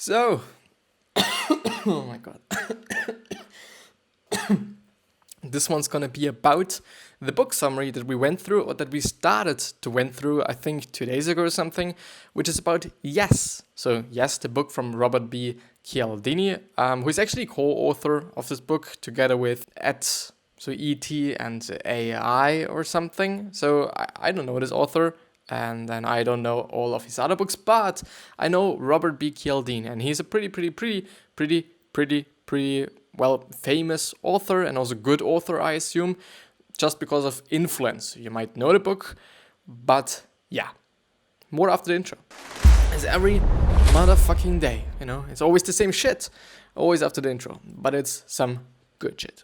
So, oh my god. This one's gonna be about the book summary that we went through, or that we started to went through, I think 2 days ago or something, which is about Yes. So Yes, the book from Robert B. Cialdini, who is actually co-author of this book together with E.T. and AI or something. So I don't know this author, and then I don't know all of his other books, but I know Robert B. Cialdini, and he's a pretty well, famous author, and also good author, I assume, just because of influence. You might know the book, but yeah, more after the intro. As every motherfucking day, it's always the same shit, always after the intro, but it's some good shit.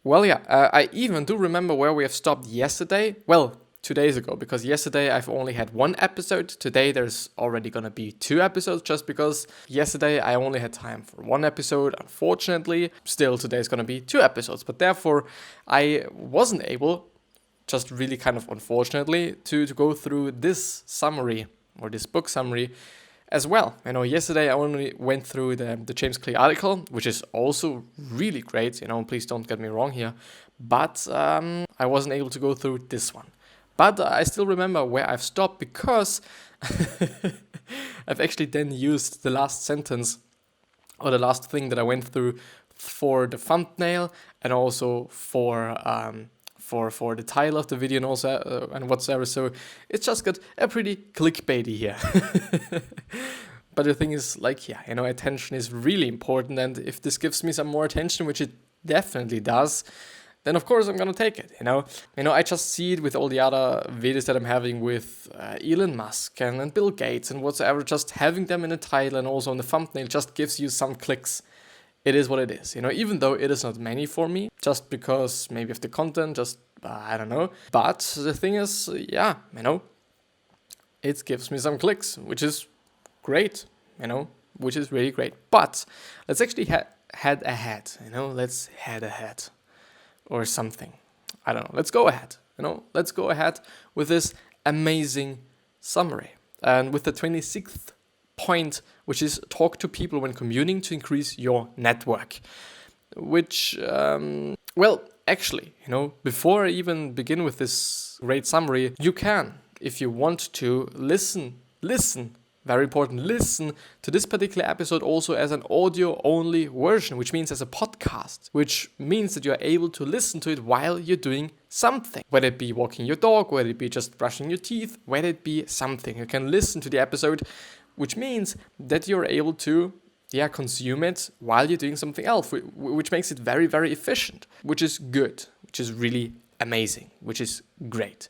Well, yeah, I even do remember where we have stopped yesterday. Well, 2 days ago, because yesterday I've only had 1 episode. Today there's already gonna be 2 episodes, just because yesterday I only had time for 1 episode, unfortunately. Still, today's gonna be 2 episodes, but therefore I wasn't able, just really kind of unfortunately, to go through this summary, or this book summary, as well. Yesterday I only went through the James Clear article, which is also really great, please don't get me wrong here, but I wasn't able to go through this one. But I still remember where I've stopped, because I've actually then used the last sentence, or the last thing that I went through, for the thumbnail, and also for the title of the video, and also and whatsoever. So it's just got a pretty clickbaity here. But the thing is, attention is really important, and if this gives me some more attention, which it definitely does, then of course I'm gonna take it, I just see it with all the other videos that I'm having with Elon Musk and Bill Gates and whatsoever. Just having them in the title and also on the thumbnail just gives you some clicks. It is what it is, even though it is not many for me, just because maybe of the content, just, I don't know. But the thing is, yeah, it gives me some clicks, which is great, which is really great. But let's actually head ahead, let's head ahead. Or something. I don't know. Let's go ahead. Let's go ahead with this amazing summary. And with the 26th point, which is talk to people when commuting to increase your network. Which, actually, before I even begin with this great summary, you can, if you want to, listen, very important, listen to this particular episode also as an audio-only version, which means as a podcast, which means that you're able to listen to it while you're doing something. Whether it be walking your dog, whether it be just brushing your teeth, whether it be something. You can listen to the episode, which means that you're able to consume it while you're doing something else, which makes it very, very efficient, which is good, which is really amazing, which is great.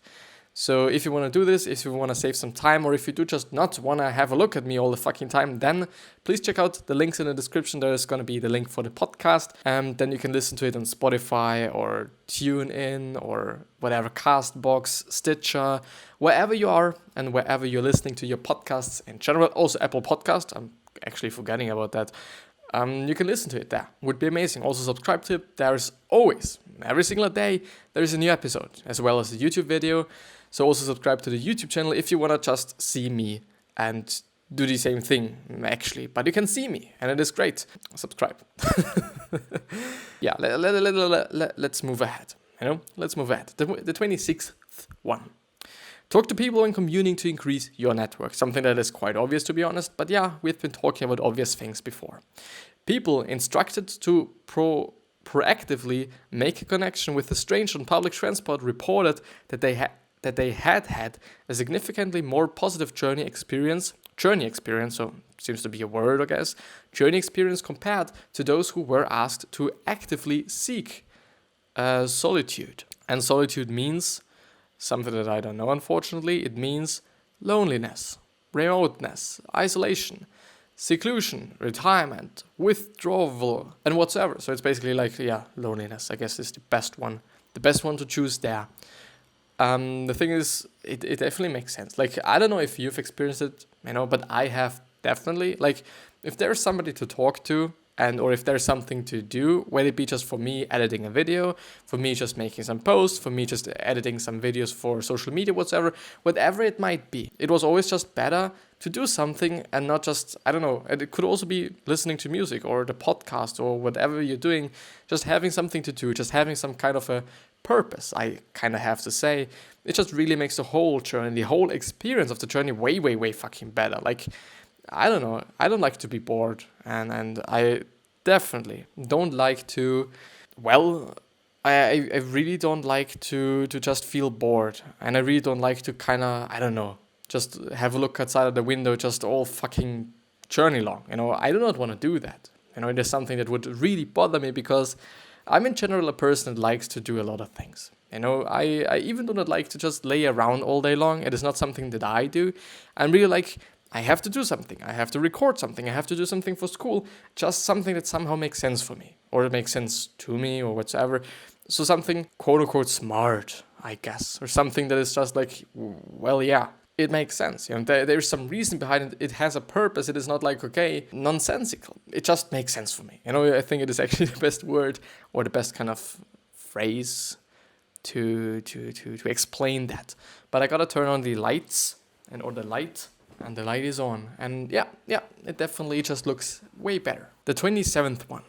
So if you want to do this, if you want to save some time, or if you do just not want to have a look at me all the fucking time, then please check out the links in the description. There is going to be the link for the podcast, and then you can listen to it on Spotify or TuneIn or whatever, Castbox, Stitcher, wherever you are and wherever you're listening to your podcasts in general. Also Apple Podcast, I'm actually forgetting about that. You can listen to it there. Would be amazing. Also subscribe to it. There's always, every single day, there is a new episode, as well as a YouTube video. So also subscribe to the YouTube channel if you want to just see me and do the same thing, actually. But you can see me, and it is great. Subscribe. Yeah, let's move ahead. Let's move ahead. The 26th one. Talk to people when commuting to increase your network. Something that is quite obvious, to be honest. But yeah, we've been talking about obvious things before. People instructed to proactively make a connection with a stranger on public transport reported that they had a significantly more positive journey experience, so seems to be a word, I guess, journey experience compared to those who were asked to actively seek solitude. And solitude means something that I don't know, unfortunately. It means loneliness, remoteness, isolation, seclusion, retirement, withdrawal, and whatsoever. So it's basically loneliness, I guess, is the best one to choose there. The thing is, it definitely makes sense. I don't know if you've experienced it, but I have definitely. If there's somebody to talk to, and or if there's something to do, whether it be just for me editing a video, for me just making some posts, for me just editing some videos for social media, whatever it might be. It was always just better to do something and not just, I don't know, it could also be listening to music or the podcast or whatever you're doing, just having something to do, just having some kind of a purpose, I kind of have to say. It just really makes the whole journey, the whole experience of the journey way, way, way fucking better. Like, I don't know, I don't like to be bored, and I definitely don't like to, well, I really don't like to just feel bored, and I really don't like to kind of, I don't know, just have a look outside of the window just all fucking journey long, I do not want to do that. It is something that would really bother me because I'm in general a person that likes to do a lot of things. I even do not like to just lay around all day long. It is not something that I do. I'm really like, I have to do something. I have to record something. I have to do something for school. Just something that somehow makes sense for me. Or it makes sense to me or whatever. So something quote unquote smart, I guess. Or something that is just like, well, yeah, it makes sense. There's some reason behind it. It has a purpose. It is not like, okay, nonsensical. It just makes sense for me. I think it is actually the best word or the best kind of phrase to explain that. But I gotta turn on the lights or the light. And the light is on. And yeah, it definitely just looks way better. The 27th one.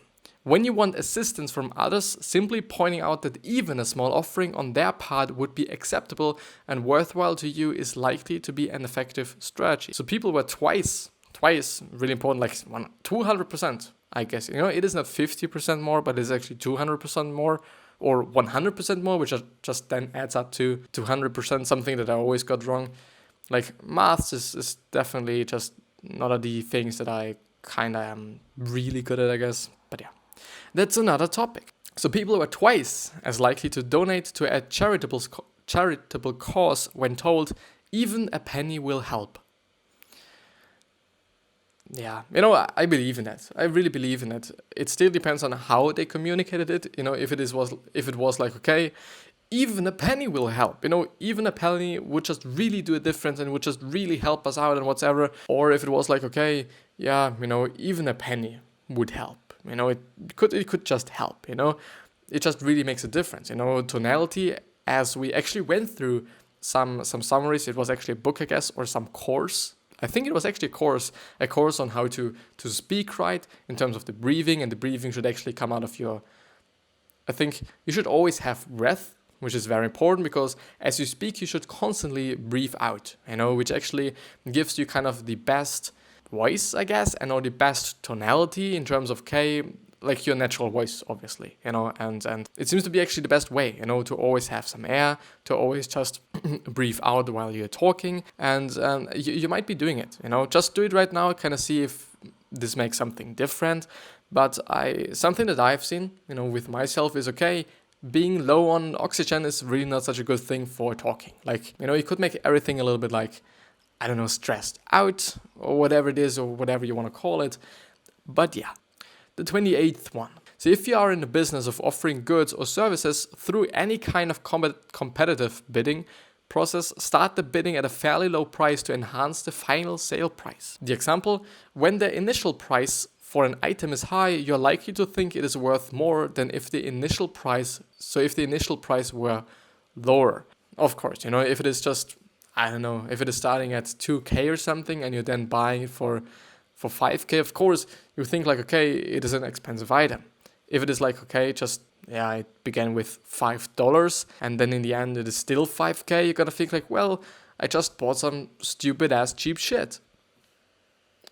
When you want assistance from others, simply pointing out that even a small offering on their part would be acceptable and worthwhile to you is likely to be an effective strategy. So people were twice, really important, like 200%, I guess. It is not 50% more, but it's actually 200% more or 100% more, which just then adds up to 200%, something that I always got wrong. Like, maths is definitely just not of the things that I kind of am really good at, I guess. But yeah, that's another topic. So people were twice as likely to donate to a charitable cause when told, even a penny will help. Yeah, I believe in that. I really believe in it. It still depends on how they communicated it. If it was like, okay, even a penny will help. Even a penny would just really do a difference and would just really help us out and whatever. Or if it was like, okay, yeah, even a penny would help. It could just help. It just really makes a difference. Tonality, as we actually went through some summaries. It was actually a book, I guess, or some course. I think it was actually a course on how to speak right in terms of the breathing, and the breathing should actually come out of your. I think you should always have breath, which is very important because as you speak, you should constantly breathe out, which actually gives you kind of the best voice, I guess, and or the best tonality in terms of like your natural voice, obviously, and it seems to be actually the best way, to always have some air, to always just breathe out while you're talking, and you might be doing it, just do it right now, kind of see if this makes something different. But something that I've seen, with myself is, okay, being low on oxygen is really not such a good thing for talking. Like, you could make everything a little bit like, I don't know, stressed out or whatever it is or whatever you want to call it. But yeah, the 28th one. So if you are in the business of offering goods or services through any kind of competitive bidding process, start the bidding at a fairly low price to enhance the final sale price. The example, when the initial price for an item is high, you're likely to think it is worth more than if the initial price were lower. Of course, if it is just, I don't know, if it is starting at 2K or something and you're then buying it for 5K, of course, you think like, okay, it is an expensive item. If it is like, okay, it began with $5 and then in the end it is still 5K, you gotta think like, well, I just bought some stupid ass cheap shit.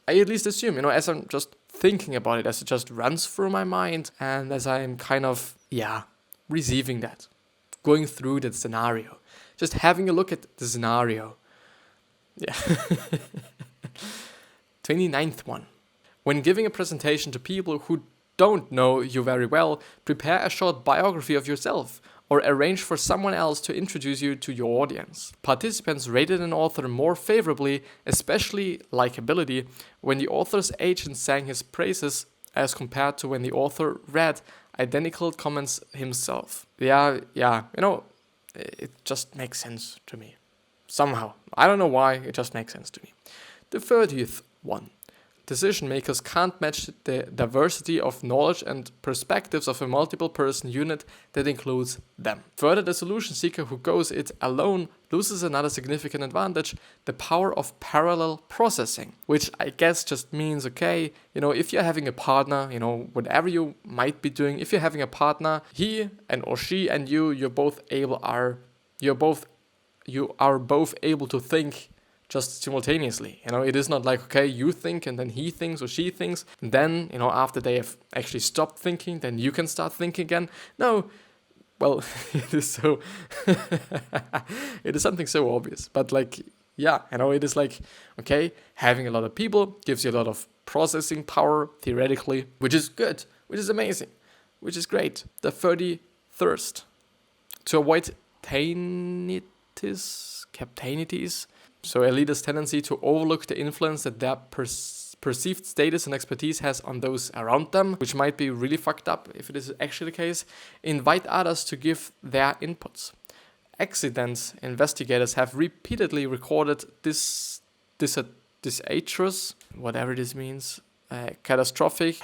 I at least assume, as I'm just thinking about it, as it just runs through my mind and as I'm kind of, receiving that, going through that scenario, just having a look at the scenario. Yeah. 29th one. When giving a presentation to people who don't know you very well, prepare a short biography of yourself or arrange for someone else to introduce you to your audience. Participants rated an author more favorably, especially likability, when the author's agent sang his praises as compared to when the author read identical comments himself. Yeah, it just makes sense to me. Somehow. I don't know why, it just makes sense to me. The 30th one. decision makers can't match the diversity of knowledge and perspectives of a multiple person unit that includes them. Further, the solution seeker who goes it alone loses another significant advantage, the power of parallel processing, which I guess just means, okay, if you're having a partner, whatever you might be doing, if you're having a partner, he and or she and you are both able to think just simultaneously. It is not like, okay, you think and then he thinks or she thinks, and then, after they have actually stopped thinking, then you can start thinking again. No, well, it is so, it is something so obvious, but it is like, okay, having a lot of people gives you a lot of processing power, theoretically, which is good, which is amazing, which is great. The 33rd, to avoid captainities, so a leader's tendency to overlook the influence that their perceived status and expertise has on those around them, which might be really fucked up if it is actually the case. Invite others to give their inputs. Accident investigators have repeatedly recorded disastrous, whatever this means, catastrophic,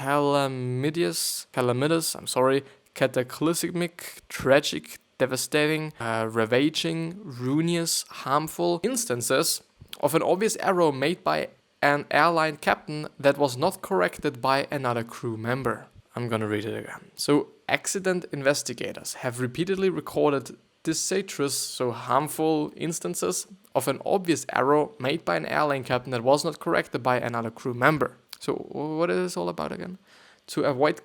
cataclysmic, tragic, devastating, ravaging, ruinous, harmful instances of an obvious error made by an airline captain that was not corrected by another crew member. I'm gonna read it again. So, accident investigators have repeatedly recorded disastrous, so harmful instances of an obvious error made by an airline captain that was not corrected by another crew member. So, what is this all about again? To avoid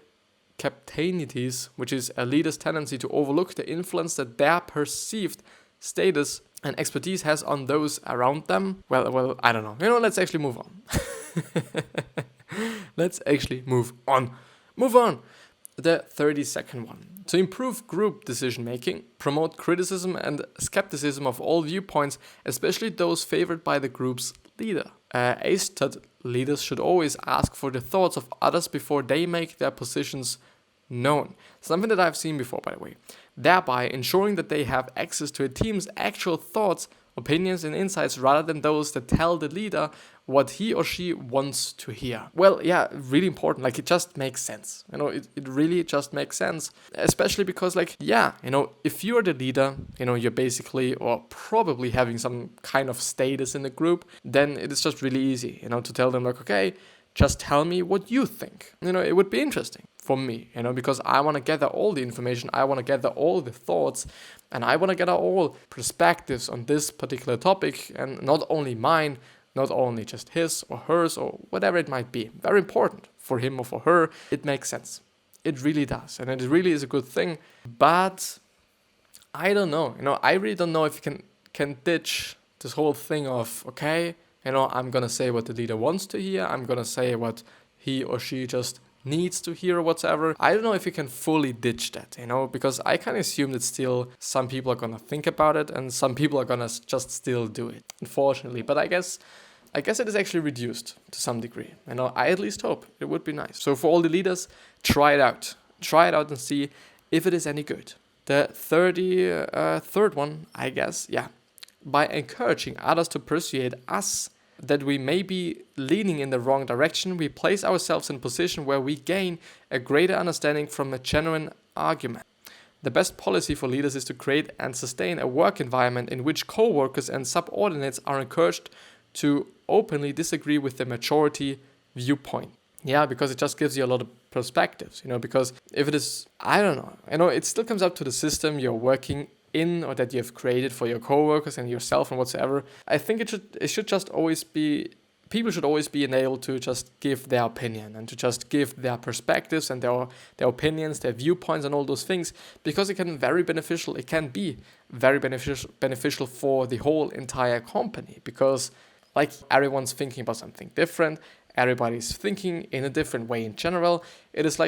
captainities, which is a leader's tendency to overlook the influence that their perceived status and expertise has on those around them. Well, I don't know. Let's actually move on. Move on. The 32nd one. To improve group decision making, promote criticism and skepticism of all viewpoints, especially those favored by the group's leader. ASTUD leaders should always ask for the thoughts of others before they make their positions known. Something that I've seen before, by the way. Thereby ensuring that they have access to a team's actual thoughts, opinions, and insights rather than those that tell the leader what he or she wants to hear. Well, yeah, really important. It just makes sense. It really just makes sense. Especially because, if you're the leader, you're basically or probably having some kind of status in the group, then it is just really easy, to tell them, okay, just tell me what you think. It would be interesting for me, because I want to gather all the information, I want to gather all the thoughts, and I want to gather all perspectives on this particular topic, and not only mine, not only just his or hers or whatever it might be. Very important for him or for her. It makes sense. It really does. And it really is a good thing. But I don't know. I really don't know if you can ditch this whole thing of, okay, I'm going to say what the leader wants to hear. I'm going to say what he or she just needs to hear or whatever. I don't know if you can fully ditch that, because I can assume that still some people are going to think about it and some people are going to just still do it, unfortunately. But I guess it is actually reduced to some degree. I at least hope. It would be nice. So for all the leaders, try it out. Try it out and see if it is any good. The 33rd one, I guess, yeah. By encouraging others to persuade us that we may be leaning in the wrong direction, we place ourselves in a position where we gain a greater understanding from a genuine argument. The best policy for leaders is to create and sustain a work environment in which co-workers and subordinates are encouraged to openly disagree with the majority viewpoint. Yeah, because it just gives you a lot of perspectives, because if it is, I don't know, it still comes up to the system you're working in or that you have created for your co-workers and yourself and whatsoever. I think it should just always be, people should always be enabled to just give their opinion and to just give their perspectives and their opinions, their viewpoints and all those things, because it can be very beneficial for the whole entire company, because everyone's thinking about something different, everybody's thinking in a different way in general. It is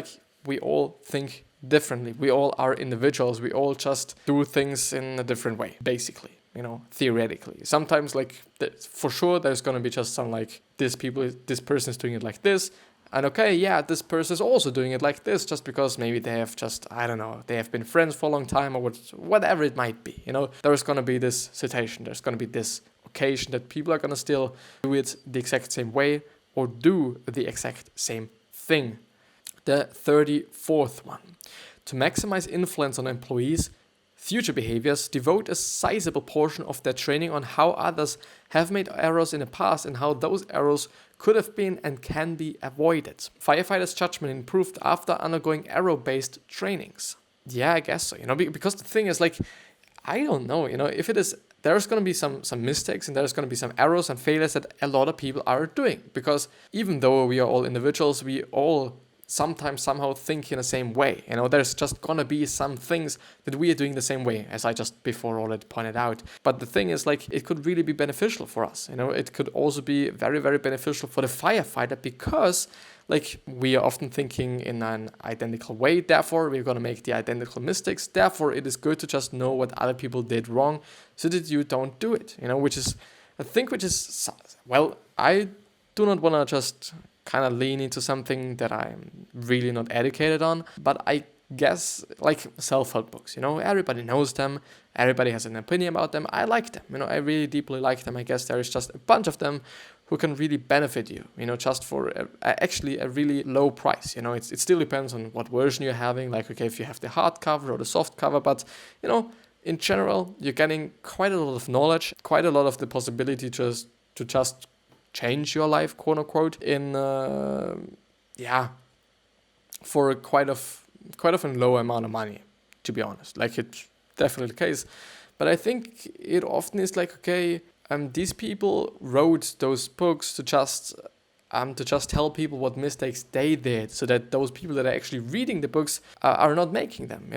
we all think differently. We all are individuals. We all just do things in a different way, basically, theoretically. Sometimes, for sure, there's going to be just some, this person is doing it like this. And okay, yeah, this person is also doing it like this, just because maybe they have just, I don't know, they have been friends for a long time or whatever it might be. There's going to be this situation. There's going to be this occasion that people are going to still do it the exact same way. or do the exact same thing. The 34th one. To maximize influence on employees' future behaviors, devote a sizable portion of their training on how others have made errors in the past and how those errors could have been and can be avoided. Firefighters' judgment improved after undergoing error-based trainings. Yeah, I guess so, because the thing is, like, I don't know, if it is, there's going to be some mistakes and there's going to be some errors and failures that a lot of people are doing, because even though we are all individuals, we all sometimes somehow think in the same way. There's just gonna be some things that we are doing the same way, as I just before already pointed out. But the thing is, like, it could really be beneficial for us. It could also be very, very beneficial for the firefighter, because like, we are often thinking in an identical way, therefore we're gonna make the identical mistakes. Therefore it is good to just know what other people did wrong so that you don't do it, which is a thing which is, well, I do not wanna just kind of lean into something that I'm really not educated on, but I guess, like, self-help books, everybody knows them, everybody has an opinion about them. I like them, I really deeply like them. I guess there is just a bunch of them who can really benefit you, just for actually a really low price. It still depends on what version you're having, like, okay, if you have the hardcover or the soft cover, but in general, you're getting quite a lot of knowledge, quite a lot of the possibility to just change your life, quote unquote, in for quite of a low amount of money, to be honest. Like, it's definitely the case. But I think it often is like, okay, these people wrote those books to just tell people what mistakes they did, so that those people that are actually reading the books are not making them.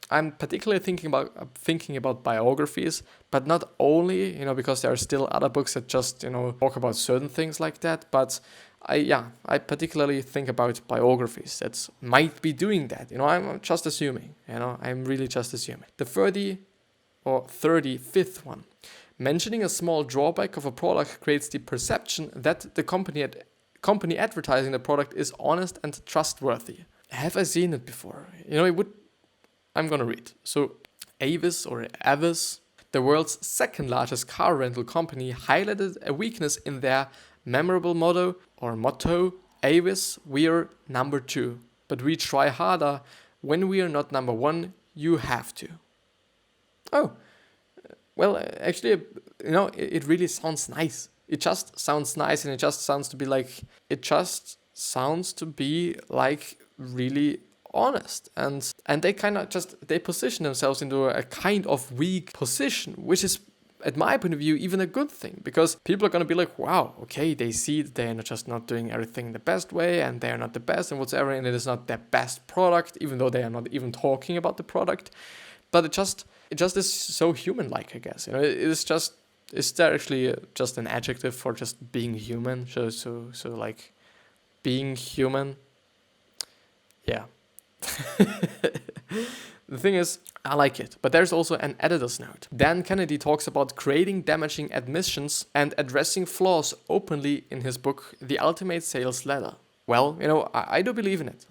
I'm particularly thinking about biographies, but not only, because there are still other books that just, talk about certain things like that, but I particularly think about biographies that might be doing that. I'm just assuming, I'm really just assuming. The 35th one. Mentioning a small drawback of a product creates the perception that the company advertising the product is honest and trustworthy. Have I seen it before? I'm gonna read. So, Avis, the world's second largest car rental company, highlighted a weakness in their memorable motto, Avis, we're number 2, but we try harder. When we are not number 1, you have to. Oh, well, actually, it really sounds nice. It just sounds nice, and it just sounds to be like really honest, and they kind of they position themselves into a kind of weak position, which is, at my point of view, even a good thing, because people are going to be like, wow, okay, they see that they're just not doing everything the best way, and they're not the best and whatever, and it is not their best product, even though they are not even talking about the product. But it just is so human-like, I guess. Is there actually just an adjective for just being human? So like, being human? Yeah. The thing is, I like it, but there's also an editor's note. Dan Kennedy talks about creating damaging admissions and addressing flaws openly in his book, The Ultimate Sales Letter. Well, I do believe in it.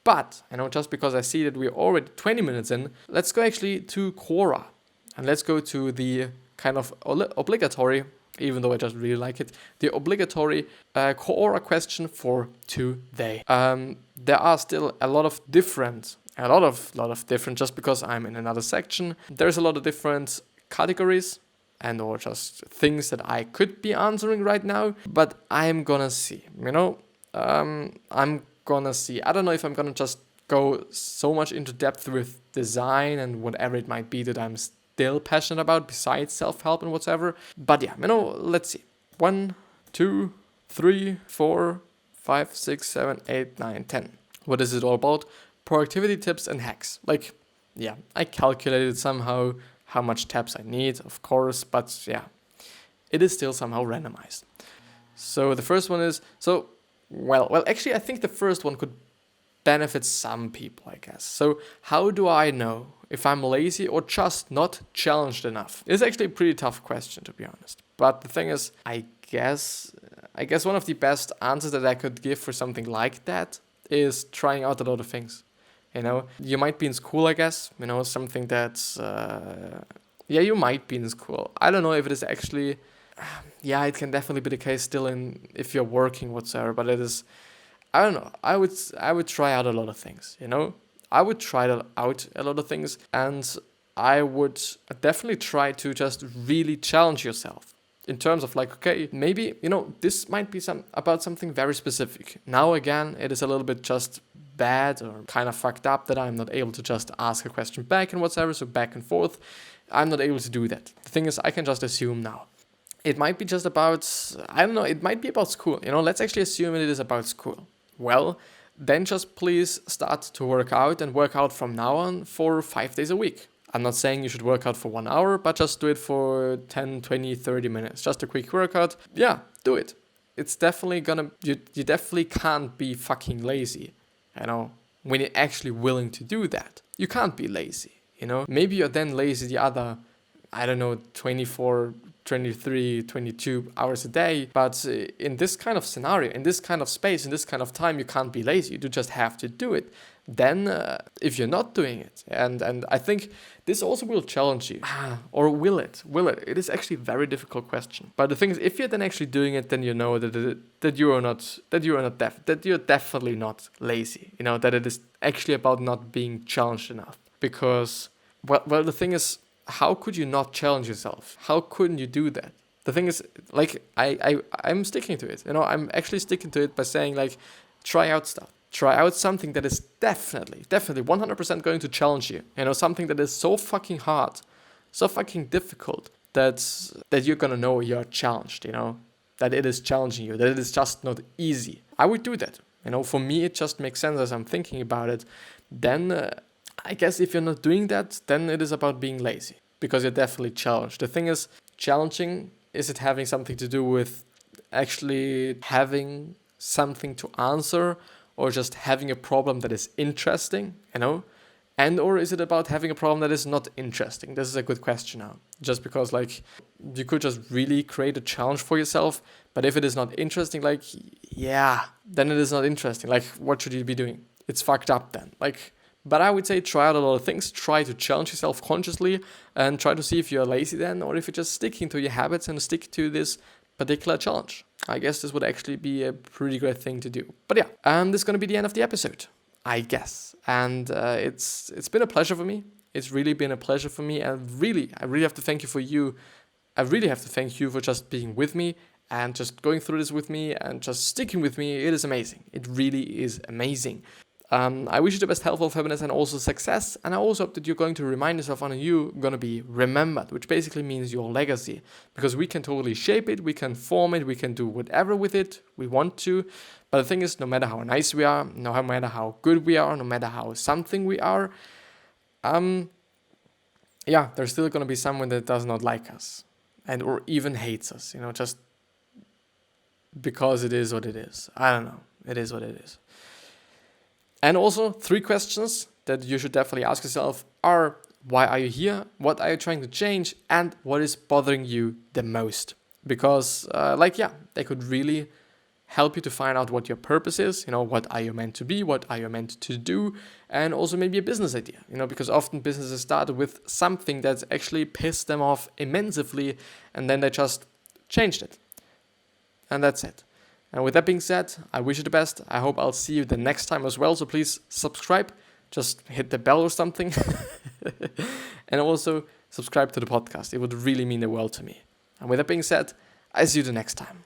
But, just because I see that we're already 20 minutes in, let's go actually to Quora. And let's go to the kind of obligatory, even though I just really like it, the obligatory Quora question for today. There are still a lot of different, just because I'm in another section. There's a lot of different categories and or just things that I could be answering right now, but I'm gonna see, I'm gonna see. I don't know if I'm gonna just go so much into depth with design and whatever it might be that I'm still passionate about besides self-help and whatever. But yeah, let's see. 1, 2, 3, 4, 5, 6, 7, 8, 9, 10. What is it all about? Productivity tips and hacks. Like, yeah, I calculated somehow how much tabs I need, of course, but yeah, it is still somehow randomized. So the first one is, well, actually, I think the first one could benefit some people, I guess. So how do I know if I'm lazy or just not challenged enough? It's actually a pretty tough question, to be honest. But the thing is, I guess one of the best answers that I could give for something like that is trying out a lot of things. You might be in school, I guess, something that's, you might be in school. I don't know if it is actually, yeah, it can definitely be the case still if you're working whatsoever, but it is, I don't know. I would try out a lot of things, I would try out a lot of things, and I would definitely try to just really challenge yourself in terms of like, okay, maybe, this might be about something very specific. Now again, it is a little bit just bad or kind of fucked up that I'm not able to just ask a question back and whatever, so back and forth. I'm not able to do that. The thing is, I can just assume now. It might be just about, I don't know, it might be about school. Let's actually assume it is about school. Well, then just please start to work out from now on for 5 days a week. I'm not saying you should work out for 1 hour, but just do it for 10, 20, 30 minutes. Just a quick workout. Yeah, do it. It's definitely you definitely can't be fucking lazy, when you're actually willing to do that. You can't be lazy, Maybe you're then lazy the other, 24, 23, 22 hours a day. But in this kind of scenario, in this kind of space, in this kind of time, you can't be lazy. You just have to do it. Then if you're not doing it, and I think this also will challenge you, or will it? It is actually a very difficult question. But the thing is, if you're then actually doing it, then you know that you're definitely not lazy. That it is actually about not being challenged enough. Because well, the thing is, how could you not challenge yourself? How couldn't you do that? The thing is, like, I'm sticking to it. I'm actually sticking to it by saying, like, try out stuff. Try out something that is definitely 100% going to challenge you. Something that is so fucking hard, so fucking difficult that you're gonna know you're challenged, that it is challenging you, that it is just not easy. I would do that. For me, it just makes sense as I'm thinking about it. Then I guess if you're not doing that, then it is about being lazy, because you're definitely challenged. The thing is, challenging, is it having something to do with actually having something to answer, or just having a problem that is interesting, And or is it about having a problem that is not interesting? This is a good question now. Just because, like, you could just really create a challenge for yourself, but if it is not interesting, like, yeah, then it is not interesting. Like, what should you be doing? It's fucked up then. Like, but I would say try out a lot of things. Try to challenge yourself consciously and try to see if you're lazy then, or if you're just sticking to your habits and stick to this particular challenge. I guess this would actually be a pretty great thing to do. But yeah, this is going to be the end of the episode, I guess. And it's been a pleasure for me. It's really been a pleasure for me. And I really have to thank you. I really have to thank you for just being with me and just going through this with me and just sticking with me. It is amazing. It really is amazing. I wish you the best health, happiness, and also success. And I also hope that you're going to remind yourself on you're going to be remembered, which basically means your legacy. Because we can totally shape it, we can form it, we can do whatever with it we want to. But the thing is, no matter how nice we are, no matter how good we are, no matter how something we are, there's still going to be someone that does not like us and or even hates us, just because it is what it is. I don't know. It is what it is. And also, 3 questions that you should definitely ask yourself are: why are you here? What are you trying to change? And what is bothering you the most? Because, they could really help you to find out what your purpose is. What are you meant to be? What are you meant to do? And also maybe a business idea. Because often businesses start with something that's actually pissed them off immensely, and then they just changed it. And that's it. And with that being said, I wish you the best. I hope I'll see you the next time as well. So please subscribe. Just hit the bell or something. And also subscribe to the podcast. It would really mean the world to me. And with that being said, I see you the next time.